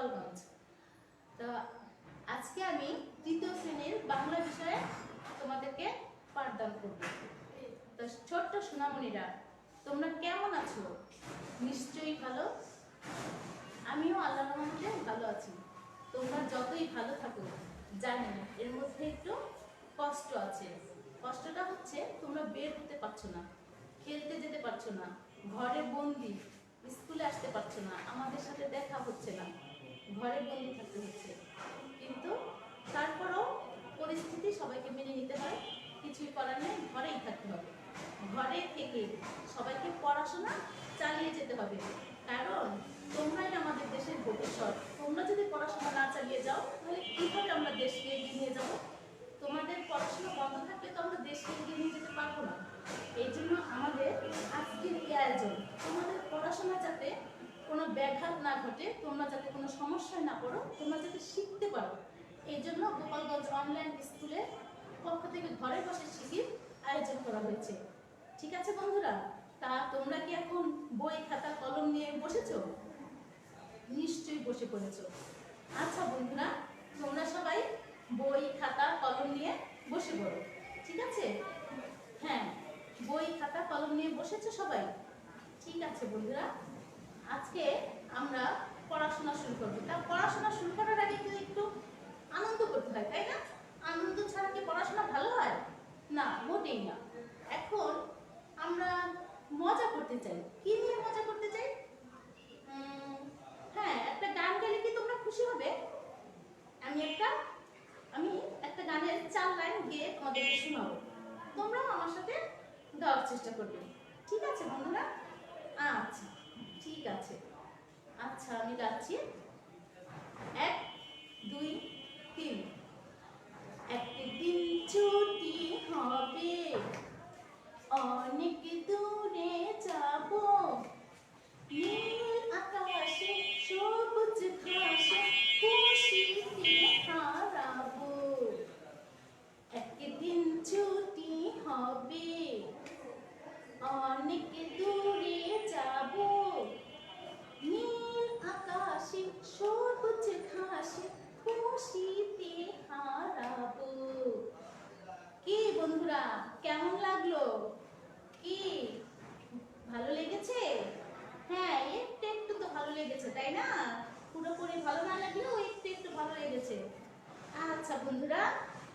গোপালগঞ্জ। তো আজকে আমি তৃতীয় শ্রেণীর বাংলা বিষয়ে তোমাদেরকে পাঠদান করব। তো ছোট্ট সোনামণিরা, তোমরা কেমন আছো? নিশ্চয়ই ভালো। আমিও আল্লাহর রহমতে ভালো আছি। তোমরা যতই ভালো থাকো, জানি এর মধ্যে একটু কষ্ট আছে। কষ্টটা হচ্ছে তোমরা বের হতে পারছো না, খেলতে যেতে পারছো না, ঘরে বন্দি, স্কুলে আসতে পারছো না, আমাদের সাথে দেখা হচ্ছে না, ঘরে বন্দি থাকতে হচ্ছে। কিন্তু তারপরও পরিস্থিতি সবাইকে মেনে নিতে হয়, কিছুই করার নেই, ঘরেই থাকতে হবে। ঘরে থেকে সবাইকে পড়াশোনা চালিয়ে যেতে হবে, কারণ তোমরাই আমাদের দেশের ভবিষ্যৎ। তোমরা যদি পড়াশোনা না চালিয়ে যাও, তাহলে কিভাবে আমরা দেশকে এগিয়ে নিয়ে যাবো? তোমাদের পড়াশোনা বন্ধ থাকলে তো আমরা দেশকে এগিয়ে নিয়ে যেতে পারবো না। এই জন্য আমাদের আজকের এই আয়োজন, তোমাদের পড়াশোনা যাতে কোনো ব্যাঘাত না ঘটে, তোমরা যাতে কোনো সমস্যায় না পড়ো, তোমরা যাতে শিখতে পারো, এই জন্য গোপালগঞ্জ অনলাইন স্কুলের পক্ষ থেকে ঘরে বসে শিখির আয়োজন করা হয়েছে। ঠিক আছে বন্ধুরা, তা তোমরা কি এখন বই খাতা কলম নিয়ে বসেছো? নিশ্চয়ই বসে পড়েছো। আচ্ছা বন্ধুরা, তোমরা সবাই বই খাতা কলম নিয়ে বসে পড়ো। ঠিক আছে? হ্যাঁ, বই খাতা কলম নিয়ে বসেছো সবাই? ঠিক আছে বন্ধুরা, আজকে আমরা পড়াশোনা শুরু করবো। তা পড়াশোনা শুরু করার আগে কিন্তু একটু আনন্দ করতে হয়, তাই না? আনন্দ ছাড়া কি পড়াশোনা ভালো হয়? না, মোটেই না। এখন আমরা মজা করতে চাই। কি নিয়ে মজা করতে চাই? হ্যাঁ, একটা গান গাইলে কি তোমরা খুশি হবে? আমি একটা গানের 4 লাইন গেয়ে তোমাদেরকে শোনাবো, তোমরাও আমার সাথে গাওয়ার চেষ্টা করবে। ঠিক আছে বন্ধুরা? আচ্ছা, ঠিক আছে। আচ্ছা, আমি গাচ্ছি। 1 2 3। একদিন ছুটি হবে, অনেক দূরে যাব, নীল আকাশে সবুজ ঘাসে খুশিতে হারাবো। একদিন ছুটি হবে, অনেক দূরে যাব, নীল আকাশে সবুজ ঘাসে খুশিতে হারাবো। কি বন্ধুরা, কেমন লাগলো? কি ভালো লেগেছে? হ্যাঁ, একটু একটু তো ভালো লেগেছে, তাই না? পুরোপুরি ভালো না লাগলেও একটু একটু ভালো লেগেছে। আচ্ছা বন্ধুরা,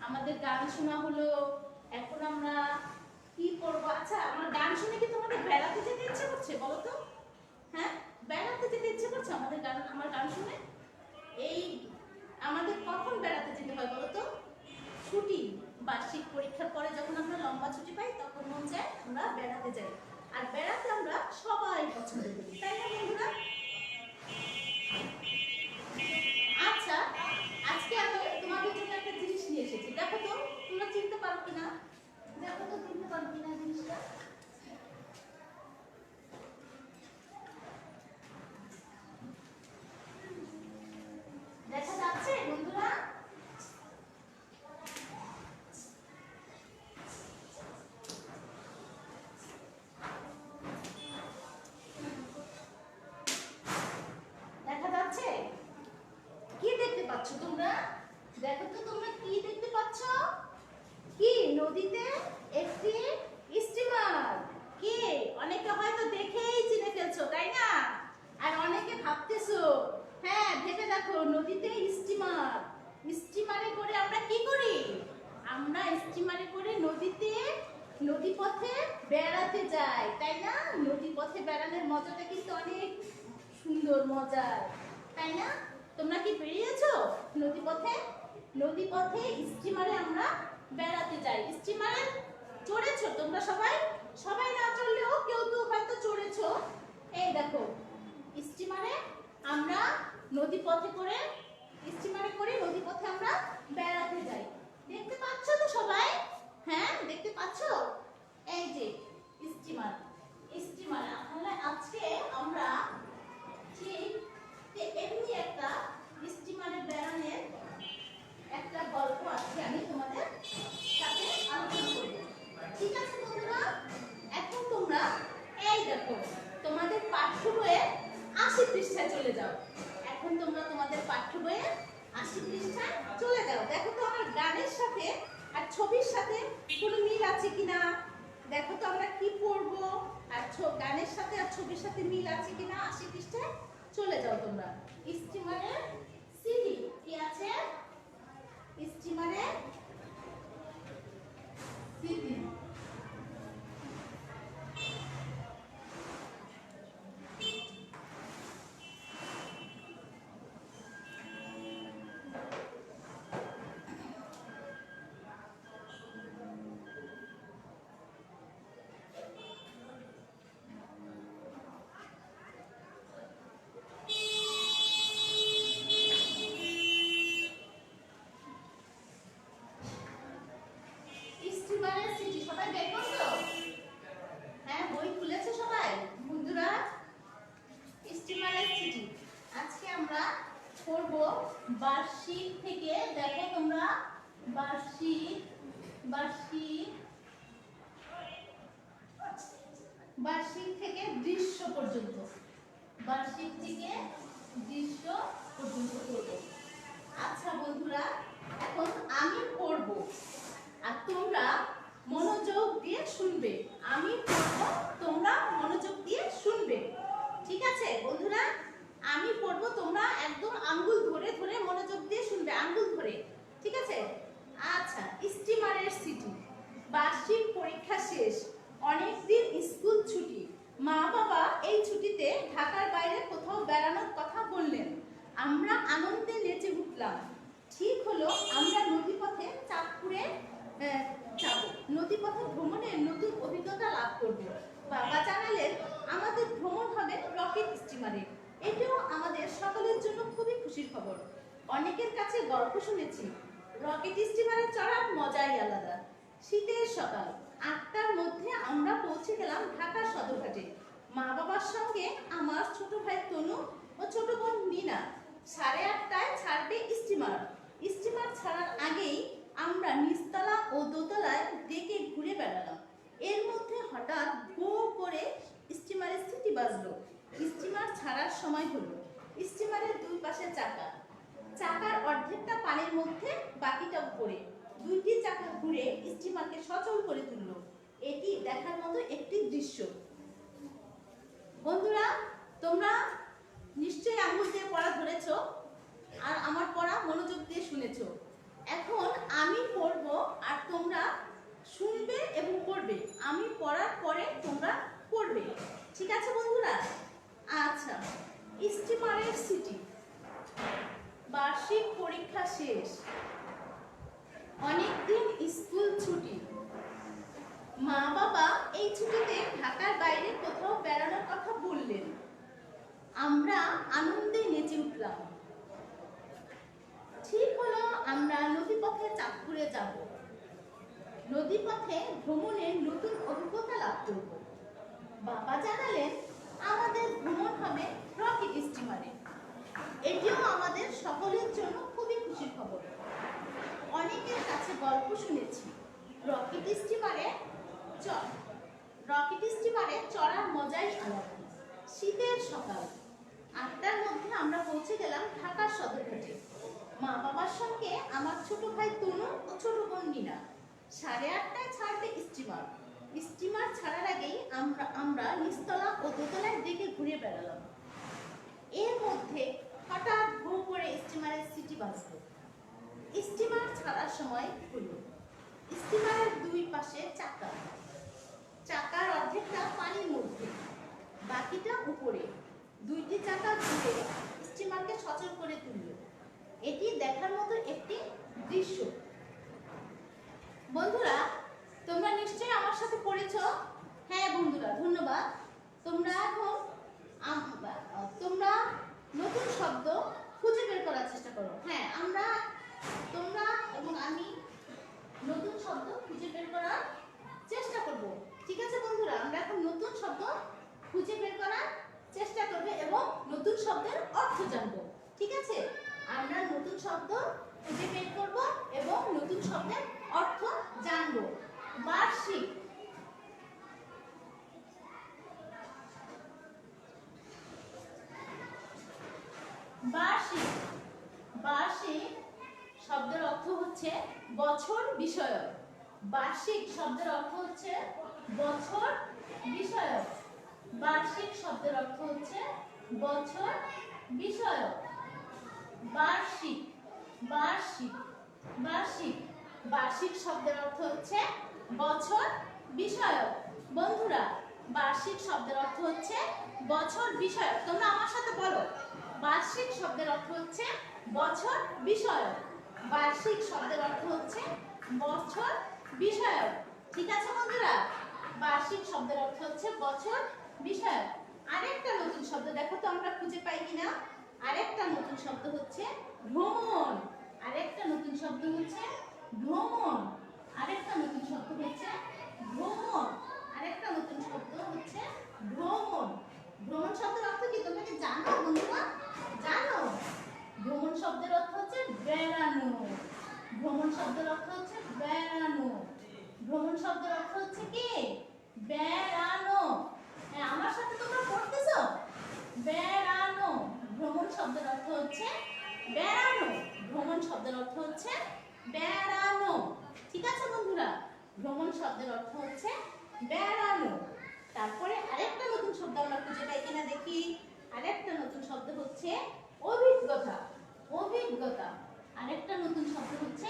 আমাদের গান শোনা হলো, এখন আমরা কি করবো? আচ্ছা, আমার গান শুনে কি তোমাদের বেড়াতে যেতে ইচ্ছে করছে বলো তো? হ্যাঁ, বেড়াতে যেতে ইচ্ছে করছে আমার গান শুনে? এই আমাদের কখন বেড়াতে যেতে হয় বলো তো? ছুটি, বার্ষিক পরীক্ষার পরে যখন আমরা লম্বা ছুটি পাই, তখন মন চায় আমরা বেড়াতে যাই। আর বেড়াতে আমরা সবাই পছন্দ করি, তাই না বন্ধুরা? আচ্ছা, আজকে আমি তোমাদের জন্য একটা জিনিস নিয়ে এসেছি। দেখো তো তোমরা চিনতে পারো কিনা, দেখো তো চিনতে পারো কিনা জিনিসটা। দেখা যাচ্ছে বন্ধুরা? দেখা যাচ্ছে? কি দেখতে পাচ্ছ তোমরা? দেখো তো তোমরা কি দেখতে পাচ্ছ? কি? নদীতে একটি স্টিমার। কি? অনেকে হয়তো দেখেই চিনে ফেলছো, তাই না? আর অনেকে ভাবতেছো, হ্যাঁ ভেবে দেখো, নদীতে স্টিমার। স্টিমারে করে আমরা কি করি? আমরা স্টিমারে করে নদীপথে বেড়াতে যাই, তাই না? নদীপথে বেড়ানোর মজাটা কিন্তু অনেক সুন্দর, মজার, তাই না? তোমরা কি বেরিয়েছো নদীপথে স্টিমারে আমরা বেড়াতে যাই। স্টিমারে চড়েছো তোমরা সবাই? সবাই না চড়লেও কেউ কেউ হয়তো চড়েছো। এই দেখো, স্টিমারে আমরা নদীপথে করে আমরা বেড়াতে যাই। দেখতে পাচ্ছ তো সবাই? হ্যাঁ, দেখতে পাচ্ছ? এই যে স্টিমার। তাহলে আজকে আমরা ঠিক এমনি একটা স্টিমারে বেড়ানোর একটা গল্প আজকে আমি তোমাদের সাথে আলোচনা করব। ঠিক আছে বন্ধুরা? এখন তোমরা এই দেখো, তোমাদের পাঠ্য বইয়ে 80 পৃষ্ঠায় চলে যাও। এখন তোমরা তোমাদের পাঠ্য বইয়ের 80 পৃষ্ঠায় চলে যাও। দেখো তো আমার গানের সাথে আর ছবির সাথে কোনো মিল আছে কিনা। দেখো তো আমরা কি পড়ব, আর গানের সাথে আর ছবির সাথে মিল আছে কিনা। 80 পৃষ্ঠায় চলে যাও তোমরা। স্টিমারের সিটি কি আছে? স্টিমারের সিটি। বার্ষিক থেকে দেখো তোমরা বার্ষিক থেকে দৃশ্য পর্যন্ত, বার্ষিক থেকে দৃশ্য পর্যন্ত পড়বো। আচ্ছা বন্ধুরা, এখন আমি পড়ব আর তোমরা মনোযোগ দিয়ে শুনবে। আমি পড়ব, তোমরা মনোযোগ দিয়ে শুনবে। ঠিক আছে বন্ধুরা? আমি পড়ব, তোমরা একদম আঙ্গুল ধরে ধরে মনোযোগ দিয়ে শুনবে, আঙ্গুল ধরে। ঠিক আছে? আচ্ছা, স্টিমারের সিটি। বার্ষিক পরীক্ষা শেষ, অনেকদিন স্কুল ছুটি। মা বাবা এই ছুটিতে ঢাকার বাইরে কোথাও বেড়ানোর কথা বললেন। আমরা আনন্দে নেচে উঠলাম। ঠিক হলো আমরা নদীপথে চাঁদপুরে যাব। নদীপথে ভ্রমণের নতুন অভিজ্ঞতা লাভ করব। বাবা জানালেন আমাদের ভ্রমণ হবে রকেট স্টিমারে। এটাও আমাদের সকলের জন্য খুবই খুশির খবর। অনেকের কাছে গল্প শুনেছি, রকেট স্টিমারে চড়ার মজাই আলাদা। শীতের সকাল 8টার মধ্যে আমরা পৌঁছে গেলাম ঢাকা সদরঘাটে। মা বাবার সঙ্গে আমার ছোট ভাই তনু ও ছোট বোন মিনা। 8:30টায় ছাড়বে স্টিমার। স্টিমার ছাড়ার আগেই আমরা নিচতলা ও দোতলায় ডেকে ঘুরে বেড়ালাম। এর মধ্যে হঠাৎ গো করে স্টিমারের সিটি বাজলো। স্টিমার ছাড়ার সময় হলো। স্টিমারের দুই পাশে চাকা, চাকার অর্ধেকটা পানির মধ্যে, বাকিটা উপরে। দুইটি চাকা ঘুরে স্টিমারকে সচল করে তুলল। এটি দেখার মতো একটি দৃশ্য। বন্ধুরা, তোমরা নিশ্চয়ই আঙুল দিয়ে পড়া ধরেছো আর আমার পড়া মনোযোগ দিয়ে শুনেছো। এখন আমি পড়ব আর তোমরা শুনবে এবং পড়বে। আমি পড়ার পরে তোমরা পড়বে। ঠিক আছে বন্ধুরা? আচ্ছা, স্টিমারের সিটি। বার্ষিক পরীক্ষা শেষ, অনেকদিন স্কুল ছুটি। মা বাবা এই ছুটিতে ঢাকার বাইরে কোথাও বেড়ানোর কথা বললেন। আমরা আনন্দে নেচে উঠলাম। ঠিক হলো আমরা নদীপথে চাঁদপুরে যাব। নদীপথে ভ্রমণের নতুন অভিজ্ঞতা লাভ করব। বাবা জানালেন আমাদের ভ্রমণ হবে রকেট স্টিমারে। এটিও আমাদের সকলের জন্য খুবই খুশির খবর। অনেকের কাছে গল্প শুনেছি, রকেট স্টিমারে চড়ার মজাই আলাদা। শীতের সকাল 8টার মধ্যে আমরা পৌঁছে গেলাম ঢাকার সদরঘাটে। মা বাবার সঙ্গে আমার ছোট ভাই তনু ও ছোট বোন মিনা। 8:30টায় ছাড়বে স্টিমার। স্টিমার ছাড়ার আগেই আমরা নিচতলা ও দোতলায় ডেকে ঘুরে বেড়ালাম। এর মধ্যে হঠাৎ ভো করে স্টিমারের সিটি বাজলো। স্টিমার ছাড়ার সময় হলো। স্টিমারের দুই পাশে চাকা, চাকার অর্ধেকটা পানির মধ্যে, বাকিটা উপরে। দুইটি চাকা ঘুরে স্টিমারকে সচল করে তুলল। এটি দেখার মতো একটি দৃশ্য। বন্ধুরা, তোমরা নিশ্চয়ই আমার সাথে পড়েছো। হ্যাঁ বন্ধুরা, ধন্যবাদ। তোমরা এখন তোমরা নতুন শব্দ খুঁজে বের করার চেষ্টা করো। হ্যাঁ, তোমরা এবং আমি নতুন শব্দ খুঁজে বের করার চেষ্টা করব। ঠিক আছে বন্ধুরা? আমরা এখন নতুন শব্দ খুঁজে বের করার চেষ্টা করব এবং নতুন শব্দের অর্থ জানবো। ঠিক আছে? আমরা নতুন শব্দ খুঁজে বের করব এবং নতুন শব্দের অর্থ জানবো। বার্ষিক, বার্ষিক হচ্ছে বছর বিষয়ক। বার্ষিক শব্দের অর্থ হচ্ছে বছর বিষয়ক। বার্ষিক শব্দের অর্থ হচ্ছে বছর বিষয়ক। বার্ষিক বার্ষিক বার্ষিক বার্ষিক শব্দের অর্থ হচ্ছে বছর বিষয়ক। বন্ধুরা, বার্ষিক শব্দের অর্থ হচ্ছে বছর বিষয়ক। তোমরা আমার সাথে বলো, বার্ষিক শব্দের অর্থ হচ্ছে বছর বিষয়ক। বার্ষিক শব্দের অর্থ হচ্ছে বছর বিষয়ক। ঠিক আছে বন্ধুরা, বার্ষিক শব্দের অর্থ হচ্ছে বছর বিষয়ক। আরেকটা নতুন শব্দ দেখো তো আমরা খুঁজে পাই কিনা। আরেকটা নতুন শব্দ হচ্ছে ভ্রমণ। আরেকটা নতুন শব্দ হচ্ছে ভ্রমণ। আরেকটা নতুন শব্দ হচ্ছে ভ্রমণ। আরেকটা নতুন শব্দ হচ্ছে ভ্রমণ। ভ্রমণ শব্দের অর্থ কি তোমরা কি জানো বন্ধুরা? জানো? ভ্রমণ শব্দের অর্থ হচ্ছে বেড়ানো। ভ্রমণ শব্দের অর্থ হচ্ছে বেড়ানো। ভ্রমণ শব্দের অর্থ হচ্ছে কি? বেড়ানো। হ্যাঁ, আমার সাথে তোমরা পড়তেছো? বেড়ানো। ভ্রমণ শব্দের অর্থ হচ্ছে বেড়ানো। ভ্রমণ শব্দের অর্থ হচ্ছে বেড়ানো। ঠিক আছে বন্ধুরা, ভ্রমণ শব্দের অর্থ হচ্ছে বেড়ানো। তারপরে আরেকটা নতুন শব্দ আমরা খুঁজে পাই কিনা দেখি। আরেকটা নতুন শব্দ হচ্ছে অভিজ্ঞতা। অভিজ্ঞতা। আরেকটা নতুন শব্দ হচ্ছে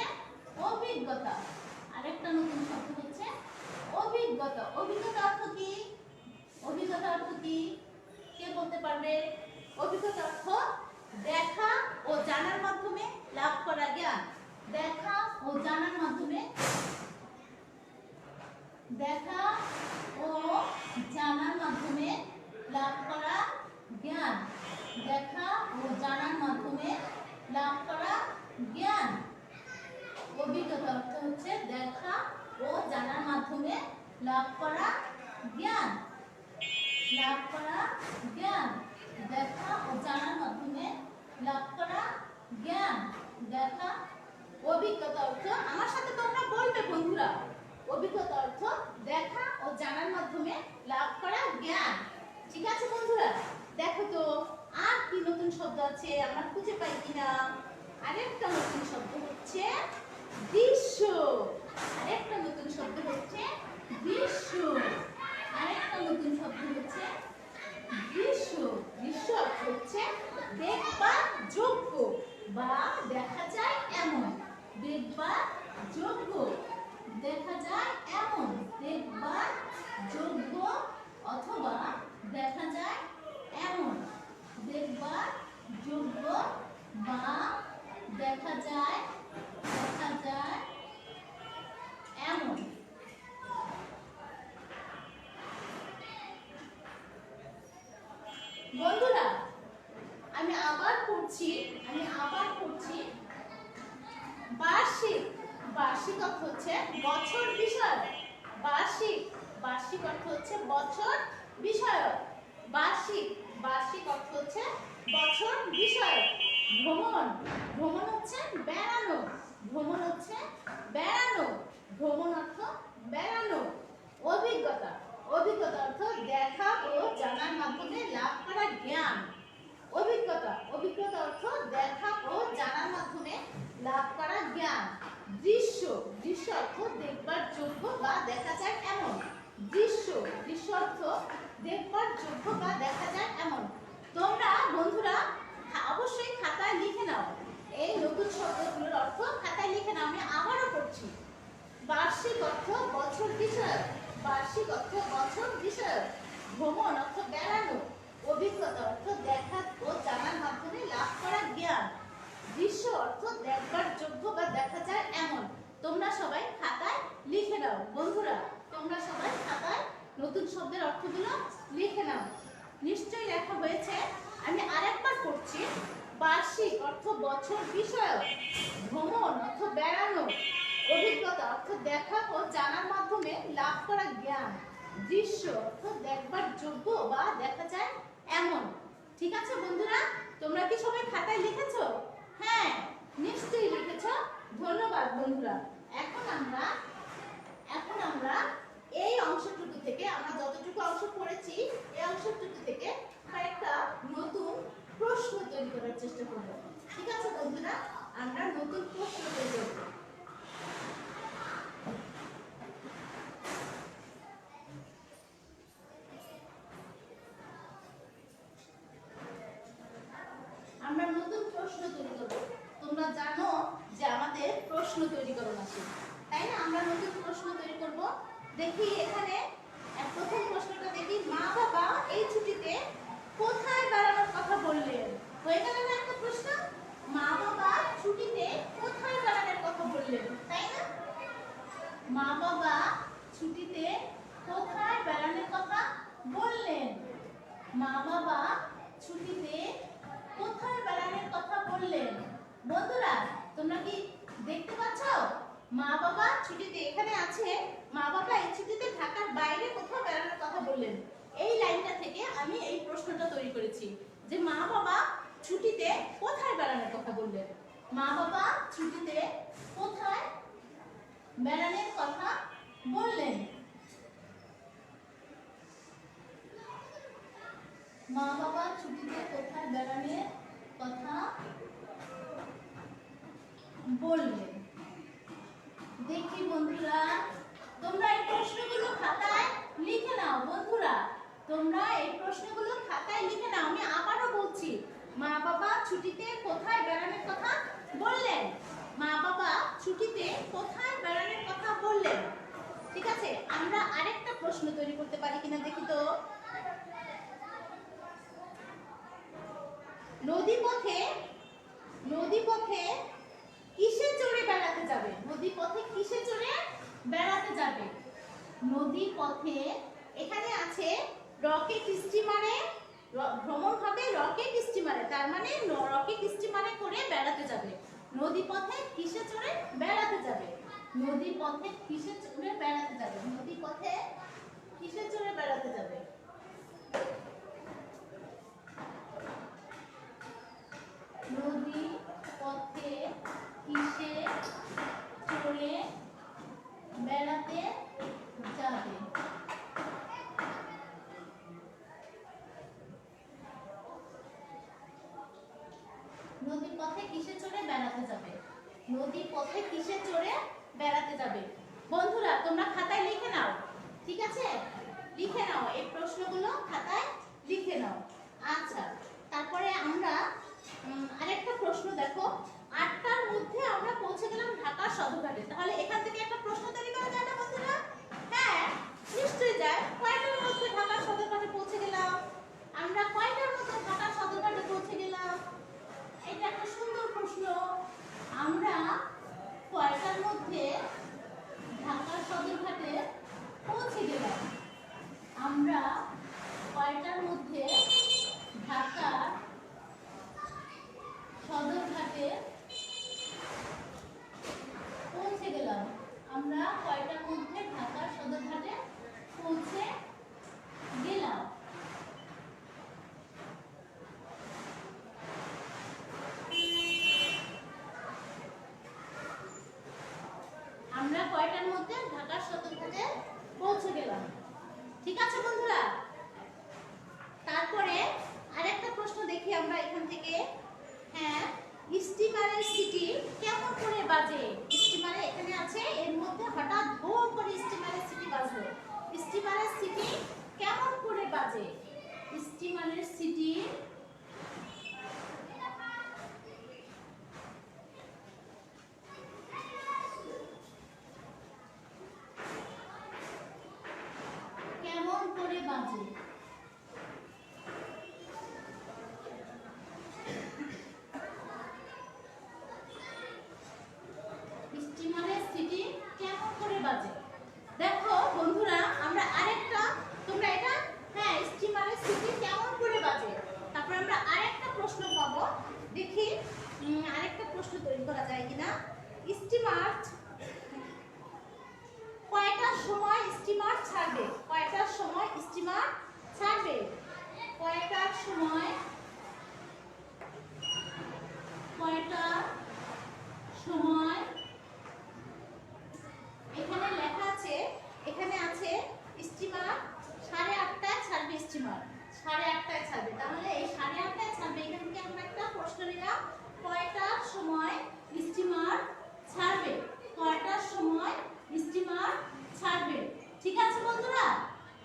অভিজ্ঞতা। আরেকটা নতুন শব্দ হচ্ছে অভিজ্ঞতা। অভিজ্ঞতা অর্থ কি? অভিজ্ঞতা অর্থ কি কে বলতে পারবে? অভিজ্ঞতা অর্থ দেখা ও জানার মাধ্যমে লাভ করা জ্ঞান। দেখা ও জানার মাধ্যমে, দেখা ও জানার মাধ্যমে লাভ করা জ্ঞান। দেখা ও জানার মাধ্যমে লাভ করা জ্ঞান। অভিজ্ঞতা অর্থ হচ্ছে দেখা ও জানার মাধ্যমে লাভ করা জ্ঞান। লাভ করা জ্ঞান। দেখা ও জানার মাধ্যমে লাভ করা জ্ঞান। দেখা। অভিজ্ঞতা অর্থ আমার সাথে তোমরা বলবে বন্ধুরা। অভিজ্ঞতা অর্থ দেখা ও জানার মাধ্যমে লাভ করা জ্ঞান। ঠিক আছে বন্ধুরা, দেখো তো আর কি নতুন শব্দ আছে আমরা খুঁজে পাই কিনা। আরেকটা নতুন শব্দ হচ্ছে দৃশ্য। আরেকটা নতুন শব্দ হচ্ছে দৃশ্য। আরেকটা নতুন শব্দ হচ্ছে দৃশ্য। দৃশ্য অর্থ হচ্ছে দেখবার যোগ্য বা দেখা যায় এমন। দেখবার যোগ্য, দেখা যায় এমন। দেখবার যোগ্য অথবা দেখা যায় এমন। দেখবার যোগ্য বা দেখা যায় এমন। বন্ধুরা, আমি আবার পড়ছি। বার্ষিক। বার্ষিক অর্থ হচ্ছে বছর বিষয়ক। বার্ষিক। বার্ষিক অর্থ হচ্ছে বছর বিষয়ক। বার্ষিক। বার্ষিক অর্থ হচ্ছে বছর বিষয়ক। ভ্রমণ। ভ্রমণ হচ্ছে বেড়ানো। ভ্রমণ হচ্ছে বেড়ানো। ভ্রমণ অর্থ বেড়ানো। অভিজ্ঞতা। অভিজ্ঞতা অর্থ দেখা ও জানার মাধ্যমে লাভ করা জ্ঞান। অভিজ্ঞতা। অভিজ্ঞতা অর্থ দেখা ও জানার মাধ্যমে লাভ করা জ্ঞান। দৃশ্য। দৃশ্য অর্থ দেখবার যোগ্য বা দেখা যায় এমন। দৃশ্য। দৃশ্য অর্থ দেখবার যোগ্য বা দেখা যায় এমন। তোমরা বন্ধুরা অবশ্যই খাতায় লিখে নাও। এই নতুন শব্দগুলোর অর্থ খাতায় লিখে নাও। আমি আবারও পড়ছি। বার্ষিক অর্থ বছর বিষয়ক। বার্ষিক অর্থ বছর বিষয়ক। ভ্রমণ অর্থ বেড়ানো। অভিজ্ঞতা অর্থ দেখা ও জানার মাধ্যমে লাভ করা জ্ঞান। দৃশ্য অর্থ দেখবার যোগ্য বা দেখা যায় এমন। তোমরা সবাই খাতায় লিখে নাও বন্ধুরা। তোমরা সবাই খাতায় নতুন শব্দের অর্থগুলো লিখে নাও। নিশ্চয়ই লেখা হয়েছে। আমি আরেকবার পড়ছি। বার্ষিক অর্থ বছর বিষয়ক। ভ্রমণ অর্থ বেড়ানো। অভিজ্ঞতা অর্থ দেখা ও জানার মাধ্যমে লাভ করা জ্ঞান। দৃশ্য অর্থ দেখবার যোগ্য বা দেখা যায় এমন। ঠিক আছে বন্ধুরা, তোমরা কি সবাই খাতায় লিখেছো? হ্যাঁ, নিশ্চয়ই লিখেছো। ধন্যবাদ বন্ধুরা। এখন আমরা এই অংশটুকু থেকে, আমরা যতটুকু অংশ পড়েছি এই অংশটুকু থেকে কয়েকটা নতুন প্রশ্ন তৈরি করার চেষ্টা করব। ঠিক আছে বন্ধুরা, আমরা নতুন প্রশ্ন তৈরি করব। করছি, তাই না? আমরা নতুন প্রশ্ন তৈরি করব। দেখি এখানে প্রথম প্রশ্নটা দেখি, মা বাবা এই ছুটিতে কোথায় বেড়ানোর কথা বললেন? হয়ে গেল না একটা প্রশ্ন? মা বাবা ছুটিতে কোথায় বেড়ানোর কথা বললেন, তাই না? মা বাবা ছুটিতে কোথায় বেড়ানোর কথা বললেন? মা বাবা ছুটিতে কোথায় বেড়ানোর কথা বললেন? বন্ধুরা তোমরা কি দেখতে পাচ্ছ? মা বাবা ছুটিতে, এখানে আছে মা বাবা এই ছুটিতে ঢাকার বাইরে কোথাও বেড়ানোর কথা বললেন। এই লাইনটা থেকে আমি এই প্রশ্নটা তৈরি করেছি যে মা বাবা ছুটিতে কোথায় বেড়ানোর কথা বললেন। মা বাবা ছুটিতে কোথায় বেড়ানোর কথা বললেন? মা বাবা ছুটিতে কোথায় বেড়ানোর কথা বললেন? দেখি বন্ধুরা তোমরা এই প্রশ্নগুলো খাতায় লিখে নাও। বন্ধুরা তোমরা এই প্রশ্নগুলো খাতায় লিখে নাও। আমি আবারও বলছি, মা বাবা ছুটিতে কোথায় বেড়ানোর কথা বললেন? মা বাবা ছুটিতে কোথায় বেড়ানোর কথা বললেন? ঠিক আছে, আমরা আরেকটা প্রশ্ন তৈরি করতে পারি কিনা দেখি তো। নদীপথে কিসে চড়ে বেড়াতে যাবে? নদীপথে কিসে চড়ে বেড়াতে যাবে? নদীপথে এখানে আছে রকেট স্টিমারে ভ্রমণ হবে, রকেট স্টিমারে, তার মানে রকেট স্টিমারে করে বেড়াতে যাবে। নদীপথে কিসে চড়ে বেড়াতে যাবে? নদীপথে কিসে চড়ে বেড়াতে যাবে? নদীপথে কিসে চড়ে বেড়াতে যাবে? নদীপথে কিসে চড়ে বেড়াতে যাবে? নদীপথে কিসে চড়ে বেড়াতে যাবে? নদীপথে কিসে চড়ে বেড়াতে যাবে? বন্ধুরা তোমরা খাতায় লিখে নাও, ঠিক আছে? লিখে নাও, এই প্রশ্নগুলো খাতায় লিখে নাও। আচ্ছা, তারপরে আমরা আরেকটা প্রশ্ন দেখো, 8টার মধ্যে আমরা পৌঁছে গেলাম ঢাকা সদরঘাটে। তাহলে এখান থেকে একটা প্রশ্ন তৈরি করা যায় না বন্ধুরা? হ্যাঁ নিশ্চয়ই যায়। কয়টার মধ্যে ঢাকা সদরঘাটে পৌঁছে গেলাম? আমরা কয়টার মধ্যে ঢাকা সদরঘাটে পৌঁছে গেলাম? এটা একটা সুন্দর প্রশ্ন। আমরা কয়টার মধ্যে ঢাকা সদরঘাটে পৌঁছে গেলাম? আমরা কয়টার মধ্যে ঢাকা সদরঘাটে পৌঁছে গেলাম? আমরা কয়টার মধ্যে ঢাকা সদরঘাটে পৌঁছে গেলাম? আমরা কয়টার মধ্যে ঢাকা সদরঘাটে পৌঁছে গেলাম? ঠিক আছে বন্ধুরা। তারপরে আরেকটা প্রশ্ন দেখি আমরা এখান থেকে। হ্যাঁ, স্টিমারের সিটি কেমন করে বাজে? স্টিমারে এখানে আছে, এর মধ্যে হঠাৎ ভোর করে স্টিমারের সিটি বাজলো। স্টিমারের সিটি কেমন করে বাজে? স্টিমারের সিটি কেমন করে বাজে? স্টিমারের সিটি কেমন করে বাজে? দেখো বন্ধুরা আমরা আরেকটা, তোমরা এটা, হ্যাঁ স্টিমারের সিটি কেমন করে বাজে, তারপর আমরা আরেকটা প্রশ্ন পাবো। দেখি আরেকটা প্রশ্ন তৈরি করা যায় কিনা। স্টিমার কয়টার সময় স্টিমার ছাড়বে? কয়টার সময় স্টিমার ছাড়বে? কয়টার সময়, কয়টার সময়, এখানে লেখা আছে, এখানে আছে স্টিমার 8:30টায় ছাড়বে। স্টিমার 8:30টায় ছাড়বে, তাহলে এই 8:30টায় ছাড়বে। এখান থেকে আমরা একটা প্রশ্ন নিলাম, কয়টার সময় স্টিমার ছাড়বে? কয়টার সময় স্টিমার ছাড়বে? ঠিক আছে বন্ধুরা,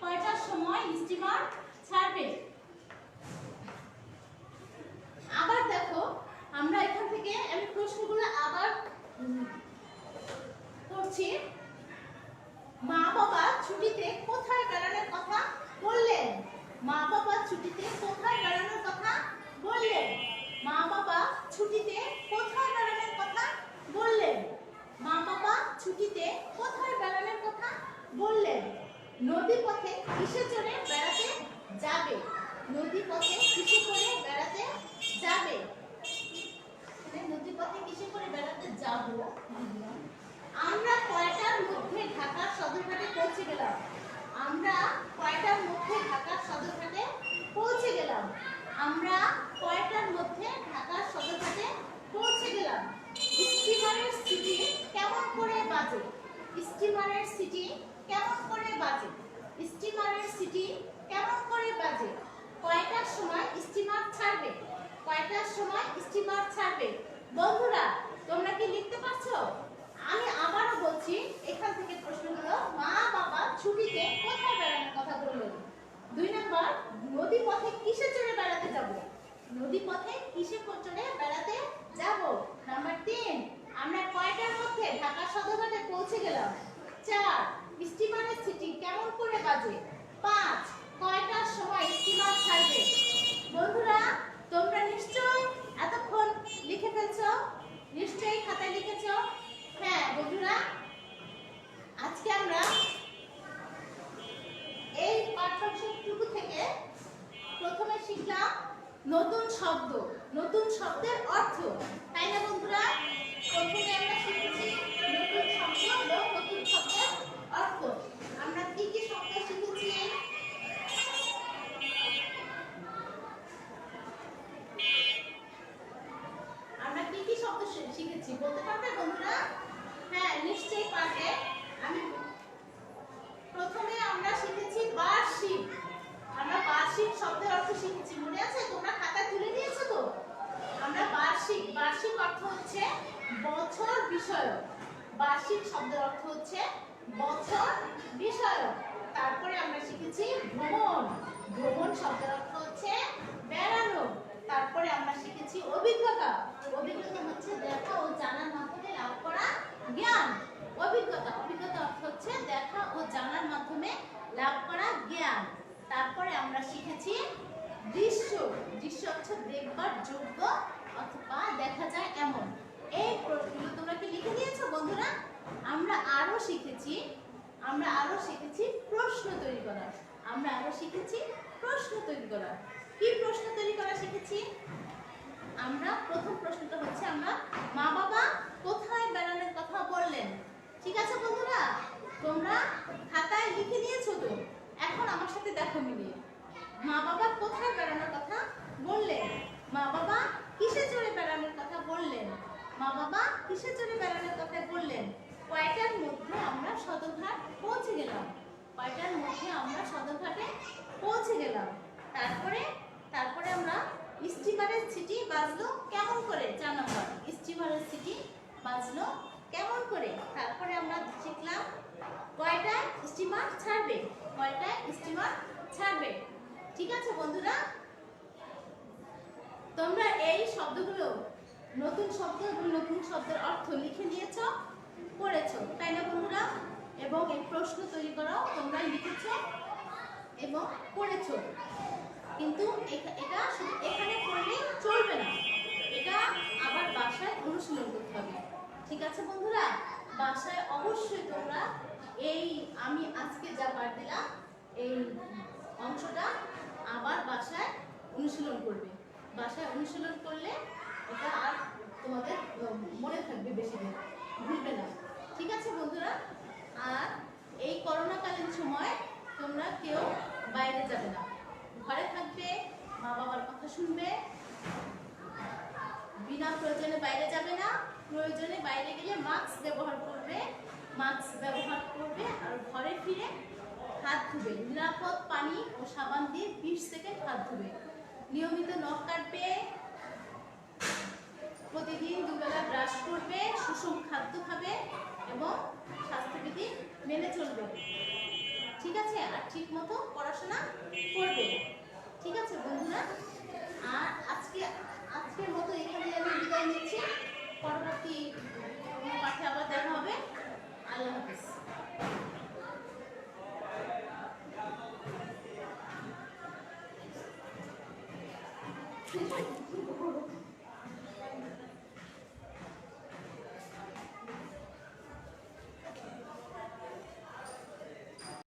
কয়টার সময় স্টিমার ছাড়বে? আবার দেখো আমরা এখান থেকে, আমি প্রশ্নগুলো আবার বন্ধুরা তোমরা কি লিখতে পারছো? আমি আবারও বলছি, এখান থেকে প্রশ্ন হলো মা বাবা ছুটিতে কোথায় বেড়ানোর কথা বললেন। 2 নম্বর, নদী পথে কিসে চড়ে বেড়াতে যাব? নদী পথে কিসে চড়ে বেড়াতে যাব? নাম্বার 3, আমরা কয়টার মধ্যে ঢাকা সদরঘাটে পৌঁছে গেলাম? 4, স্টিমারের সিটি কেমন করে বাজে? 5, কয়টার সময় স্টিমার ছাড়বে? বন্ধুরা তোমরা নিশ্চয়ই এতক্ষণ লিখে ফেলছো, নিশ্চয়ই খাতায় লিখেছো। হ্যাঁ বন্ধুরা, আজকে আমরা এই পাঠ্যাংশটুকু থেকে প্রথমে শিখলাম নতুন শব্দ, নতুন শব্দের অর্থ, তাই না বন্ধুরা? প্রথমে আমরা শিখেছি নতুন শব্দ এবং নতুন শব্দের অর্থ। আমরা কি কি শব্দ শিখেছি? আমরা কি কি শব্দ শিখেছি বলতে পারবে বন্ধুরা? হ্যাঁ নিশ্চয়ই পারবে। আমি প্রথমে আমরা শিখেছি বার্ষিক। আমরা বার্ষিক শব্দের অর্থ শিখেছি, মনে আছে? তোমরা খাতায় তুলে নিয়েছো তো? আমরা বার্ষিক, বার্ষিক অর্থ হচ্ছে বছর বিষয়ক। বার্ষিক শব্দের অর্থ হচ্ছে বছর বিষয়ক। তারপরে আমরা শিখেছি ভ্রমণ। ভ্রমণ শব্দের অর্থ হচ্ছে বেড়ানো। তারপরে আমরা শিখেছি অভিজ্ঞতা। অভিজ্ঞতা হচ্ছে দেখা ও জানার মাধ্যমে লাভ করা জ্ঞান। অভিজ্ঞতা, অভিজ্ঞতা অর্থ হচ্ছে দেখা ও জানার মাধ্যমে লাভ করা জ্ঞান। তারপরে আমরা শিখেছি দৃশ্য। দৃশ্য হচ্ছে দেখবার যোগ্য অথবা দেখা যায় এমন। এই প্রশ্নগুলো তোমরা কি লিখে দিয়েছো বন্ধুরা? আমরা আরো শিখেছি প্রশ্ন তৈরি করা। আমরা আরো শিখেছি প্রশ্ন তৈরি করা। কি প্রশ্ন তৈরি করা শিখেছি? আমরা প্রথম প্রশ্নটা হচ্ছে আমরা মা বাবা কোথায় বেড়ানোর কথা বললেন। ঠিক আছে বন্ধুরা, তোমরা খাতায় লিখে নিয়েছো তো? এখন আমার সাথে দেখো মিলিয়ে। মা বাবা কোথায় বেড়ানোর কথা বললেন? মা বাবা কিসে চড়ে বেড়ানোর কথা বললেন? মা বাবা কিসে চড়ে বেড়ানোর কথা বললেন? কয়টার মধ্যে আমরা সদরঘাট পৌঁছে গেলাম? কয়টার মধ্যে আমরা সদরঘাটে পৌঁছে গেলাম? তারপরে আমরা স্টিমারের সিটি বাজলো কেমন করে? 4 নম্বর, স্টিমারের সিটি বাজলো কেমন করে? তারপরে আমরা শিখলাম কয়টায় স্টিমার ছাড়বে? কয়টায় স্টিমার ছাড়বে? ঠিক আছে বন্ধুরা, তোমরা এই শব্দগুলো, নতুন শব্দ এবং নতুন শব্দের অর্থ লিখে নিয়েছো, পড়েছো, তাই না বন্ধুরা? এবং এই প্রশ্ন তৈরি করাও তোমরা লিখেছো এবং পড়েছো। কিন্তু এটা শুধু এখানে পড়লেই চলবে না, এটা আবার বাসায় অনুশীলন করতে হবে। ঠিক আছে বন্ধুরা, বাসায় অবশ্যই তোমরা এই আমি আজকে যা পাঠ দিলাম এই অংশটা আবার বাসায় অনুশীলন করবে। বাসায় অনুশীলন করলে এটা আর তোমাদের মনে থাকবে, বেশি দিন ভুলবে না। ঠিক আছে বন্ধুরা, আর এই করোনাকালীন সময় তোমরা কেউ বাইরে যাবে না, ঘরে থাকবে, মা বাবার কথা শুনবে, বিনা প্রয়োজনে বাইরে যাবে না। প্রয়োজনে বাইরে গেলে মাস্ক ব্যবহার করবে, আর ঘরে ফিরে হাত ধুবে, নিরাপদ পানি ও সাবান দিয়ে 20 সেকেন্ড হাত ধুবে। নিয়মিত নখ কাটবে, প্রতিদিন দুবেলা ব্রাশ করবে, সুষম খাদ্য খাবে এবং স্বাস্থ্যবিধি মেনে চলবে। ঠিক আছে, আর ঠিক মতো পড়াশোনা করবে। ঠিক আছে বন্ধুরা, আর আজকের মতো এখানে আমি বিদায় নিচ্ছি। পরবর্তী পাঠে আবার দেখা হবে। আল্লাহ হাফেজ।